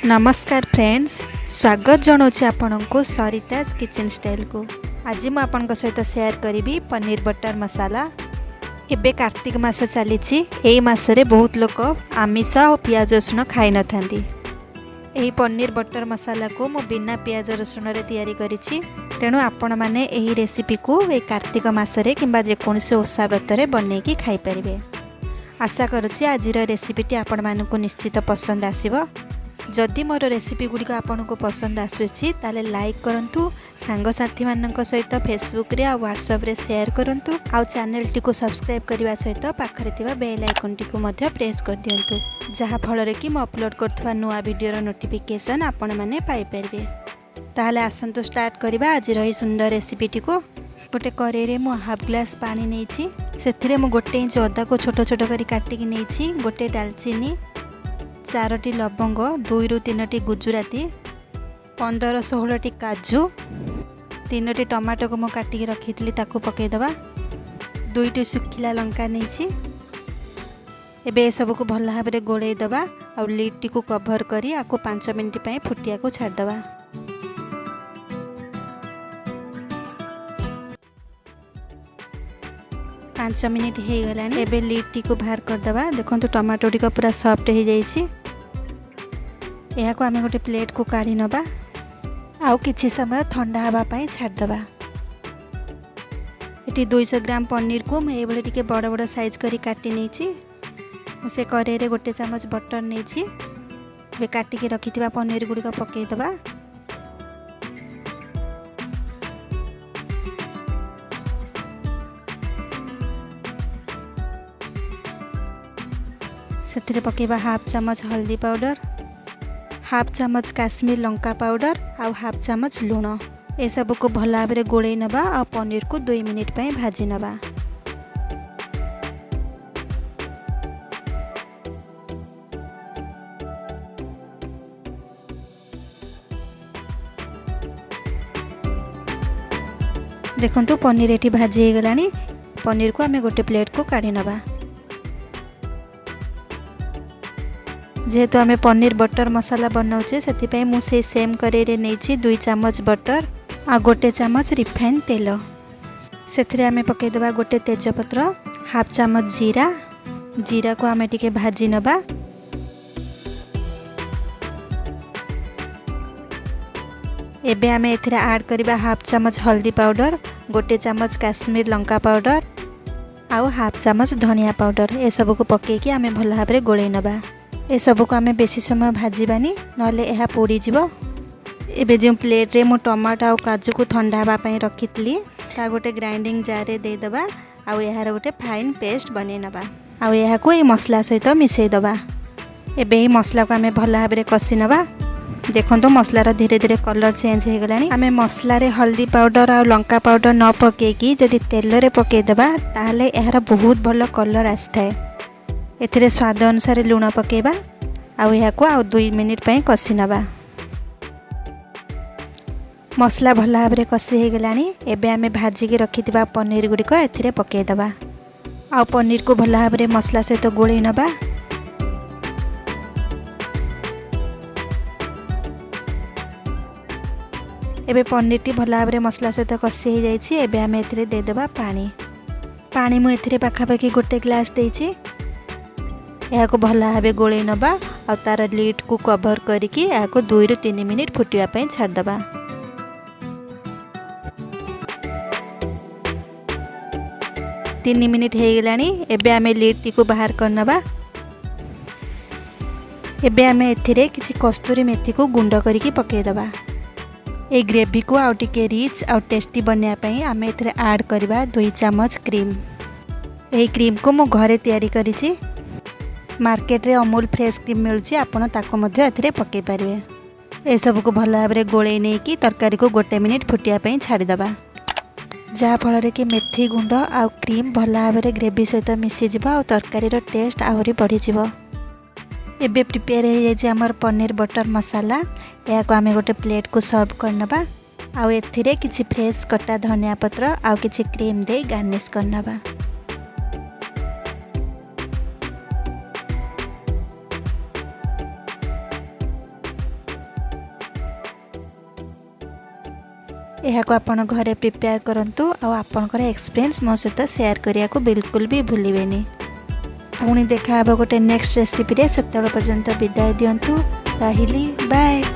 नमस्कार फ्रेंड्स, स्वागत जनाऊँ आपण को सरिताज किचन स्टाइल को। आज मु आपण सहित शेयर करी पनीर बटर मसाला। एबे कार्तिक मास चली यही मासरे बहुत लोग आमिष और पियाज रसुण खाई न थांती। यही पनीर बटर मसाला को मु बिना पियाज रसुण रे तैयारी करिछि। तेणु आपण माने यही रेसिपी को ए कार्तिक मासरे किंबा जेकोसी ओषा व्रत रे बनेकी खाई परिबे। आशा करुछि आजिर रेसिपीटी आपण मानकु निश्चित पसंद आसीबो। जदि मोर रेसिपी गुड़िक आपन को पसंद आसुछि ताले लाइक करंतु, सांगसाथी मानक सहित फेसबुक रे आ व्हाट्सएप रे शेयर करंतु, आ चैनल टी को सब्सक्राइब करबा सहित पाखरे थिबा बेल आइकन टी को मध्य प्रेस कर दियंतु, जहा फल रे कि म अपलोड करथवा नुवा वीडियो रो नोटिफिकेशन आपण माने पाई परबे। ताले आसंतु स्टार्ट करबा आज रही सुंदर रेसिपी टी को। गोटे करेई रे मु हाफ ग्लास पानी नेछि, सेथिरे मु गोटे इंच अदा को छोट छोट करी काटिकी नेछि, गोटे दालचीनी, 4टी लवंग, 2 ରୁ 3ଟି गुजराती, 15-16टी काजू, 3टी टमाटो को मु काटिकी रखी ताकू पकई दबा, 2टी सुखिला लंका नेछि। एबे सब को भल भाव में गोले दबा और लिड टी को कवर करी आको 5 मिनट पई फुटिया को छाड़ दबा। पाँच मिनिट हो गलानी। एबे लिड टी को बाहर कर दबा। देखंतु टमाटो टी पूरा सॉफ्ट हो जाइछि। यह को आमे गोटे प्लेट को काढ़ी नबा आउ किछि समय ठंडा हवा पाई छाड़ दबा। एटी 200 ग्राम पनीर को मैं एबळे टिके बड़ बड़ साइज करी काटी नेछि। से करेई रे गोटे चम्मच बटर नेछि। बे काटी के रखिथिबा पनीर गुडी को पकेई दबा। सेथिरे पकेबा हाफ चम्मच हल्दी पाउडर, हाफ चम्मच काश्मीर लंका पाउडर और हाफ चम्मच लूण। ए सब को भल भाव में गोले नबा और पनीर को 2 मिनिट पई भाजी नबा। देखंतु पनीर एठी भाजी हो गलानी। पनीर को आमे गोटे प्लेट को काढ़ी नबा। जेहेतु आमे पनीर बटर मसाला बनाऊे से मुझे सेम करेई रे नेछि 2 चम्मच बटर आ गोटे चम्मच रिफाइन तेल। से आमे पकई दबा गोटे तेजपत्र, हाफ चम्मच जीरा। जीरा को आमे टिके भाजी नबा। एबे आमे एथिरे ऐड करबा हाफ चम्मच हल्दी पाउडर, गोटे चम्मच काश्मीर लंका पाउडर आउ हाफ चम्मच धनिया पाउडर। ए सब को पकेकी आमे भल भाव में गोले नबा। ए सब को आमे बेसी समय भाजीबानी नले यह पोड़ी जीवो। एबे जो प्लेट रे मो टमाटो और काजू को ठंडा हवा पई रखितली ता गोटे ग्राइंडिंग जार रे दे दबा आउ यार गोटे फाइन पेस्ट बने नबा आउ यह को ए मसला सहित मिसई दबा। एबे ए मसला को आमे भल भाव में कसी नबा। देखंतु मसलार धीरे धीरे कलर चेंज हो गलानी। आमे मसला रे हल्दी पाउडर और लंका पाउडर न पकेकी जदि तेल रे पके दबा ताले यार बहुत भल कलर आस्थाए। एथिरे स्वाद अनुसार लूण पकेबा आउ या को आउ 2 मिनिट पई कसी नबा। मसला भल भाव में कसी हो गलानी। एबे आमे भाजी के रखिथिबा पनीर गुडी को एथिरे पके दबा आउ पनीर को भल भाव में मसला सहित गोळे नबा। एबे पनीर टी भल भाव में मसला सहित कसी हो जाइछि। एबे आमे एथिरे दे दबा पानी। पानी मु एथिरे पाखापाखि गोटे ग्लास देछि। यह को भल भाव गोले नबा और तार लिड को कवर करिकी यह को 2 ରୁ 3 मिनिट फुटिया पई छाड़ दबा। तीन मिनिट हो गलानी। एबे आमे लिड टी को बाहर कर नबा। एबे आमे एथिरे किछि कस्तूरी मेथी को गुंड करिकी पके दबा। ए ग्रेवी को आउ टिके रिच और टेस्टी बनया पई आमे एथिरे ऐड करबा 2 चम्मच क्रीम। एही क्रीम को मु घरे तैयारी करिछि। मार्केट रे अमूल फ्रेश क्रीम मिलुछि, आपण ताको मध्ये एथिरे पके पारिबे। ए सब को भल भाव में गोळे नै कि तरकारी को 1 मिनिट फुटिया पई छाड़ी दबा, जहा फल रे कि मेथी गुंड आ क्रीम भल भाव में ग्रेवी सहित मिसी जिवो और तरकारी रो टेस्ट आहुरी बढ़ी जिवो। एबे प्रिपेयर हो जाय हमर पनीर बटर मसाला। या को आमे गोटे प्लेट को सर्व करनबा आउ एथिरे किछि फ्रेश कटा धनिया पत्र आउ किछि क्रीम दे गार्निश करनबा। ଏହାକୁ ଆପଣ ଘରେ ପ୍ରିପେୟାର କରନ୍ତୁ ଆଉ ଆପଣଙ୍କର ଏକ୍ସପିରିଏନ୍ସ ମୋ ସହିତ ସେୟାର କରିବାକୁ ବିଲକୁଲ ବି ଭୁଲିବେନି। ପୁଣି ଦେଖା ହେବ ଗୋଟେ ନେକ୍ସଟ ରେସିପିରେ। ସେତେବେଳେ ପର୍ଯ୍ୟନ୍ତ ବିଦାୟ ଦିଅନ୍ତୁ। ରହିଲି, ବାଏ।